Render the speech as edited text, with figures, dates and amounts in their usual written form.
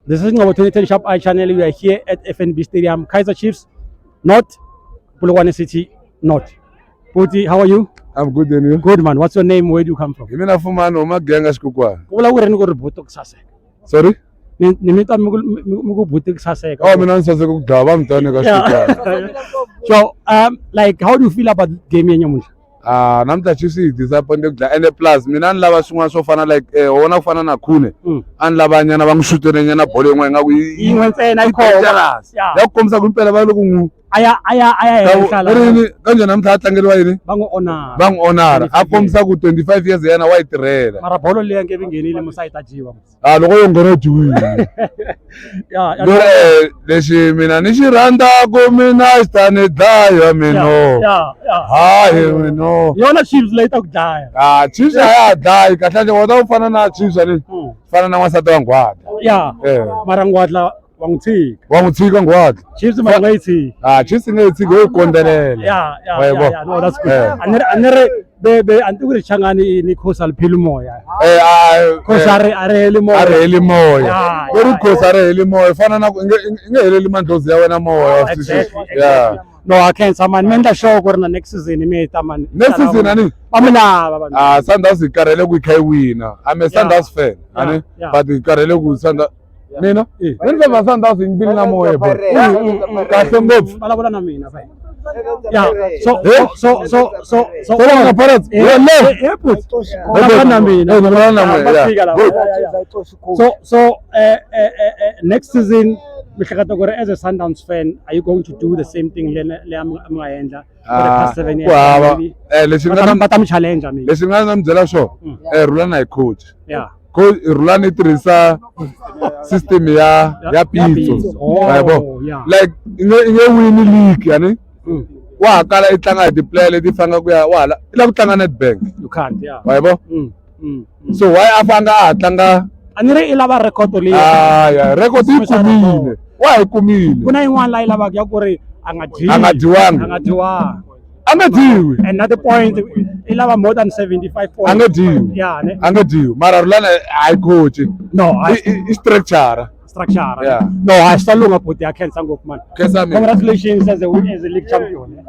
This is our 2010 Sharp Eye channel. We are here at FNB Stadium, Kaizer Chiefs, North, Polokwane City, North. Puti, how are you? I'm good, and you? Good, man. What's your name? Where do you come from? Mina fumana uma genga xikukwana. Kula ku ri ni ku ri buto kusaseka. Sorry? Ni mita mi ku buto kusaseka. Oh, mina nisaseka kudlava mtane ka xikukwana. So, like, how do you feel about game namuhla? Namta Chiefs is disappointed kudla and plus mina ni lava swin'wana swo fana like wona ku fana na Khune. A ni lava nyana va n'wi shutele nyana bolo yin'we nga ku yin'we ntsena yi khoma. Ya ku kombisa ku impela va loko n'wi aya henhla la. Kanje namtha a tlangeliwa yini? Va n'wi Va n'wi honora. A kombisa ku 25 years yena wa yi tirhela. Mara bolo leyi nge nghenile musayiti a jiwa. Loko yo nghena jiwile. Lexi mina ni xi rhandzaka mina xi ta ni dlaya mina. Hayi mina. Yona Chiefs leyi ta ku dlaya. Chiefs a ya dlayi kahle wa ta fana na Chiefs ani fana na n'wansati wa Ngwadla. Mara Ngwadla wa n'wi tshika. Wa n'wi tshika Ngwadla. Chiefs mara nga yi tshiki. Chiefs nge yi tshiki yo kondelela. Yeah, no, that's good. Anere be antikuri changani ni Khosal Philumoya. Khosare areli moya. Areli moya. Very Khosare areli moya fana na nge heleli mandlozi ya wena moya. Exactly. No, I can't. Someone menda show ku ri na next season me ta man. Next season ani? Amina baba. Sundowns ikarele ku ikhay wina. I'm a Sundowns fan. Ani but ikarele ku Sundowns. Mina? Ni va Sundowns ngibili na moya bro. Kahle ngopfu. Balabula na mina bhai. Yeah. So next season, as a Sundowns fan, are you going to do the same thing for the past 7 years? But I'm challenging me. Leswi nga na byela swo Rhulani hi coach. Yeah. Coach Rhulani tirhisa system ya Pitso. Yabo. Like inge win league yani. Wa kala I tlanga hi ti-player leti fanga ku ya wala I lava ku tlanga Nedbank. You can't, yeah. Yabo. So why a fanga a tlanga anire I lava record leyi. Yeah, record yi kumile. Wa hi kumile. Kuna yin'wana la yi lavaka ya ku ri a nga dyiwanga. A nga dyiwi. Another point, I lava more than 75 points. A nga dyiwi. Yeah, a nga dyiwi. Mara Rhulani hi coach. No, I structure. Yeah. No, I still look at I can't sang up man. Congratulations as a league champion.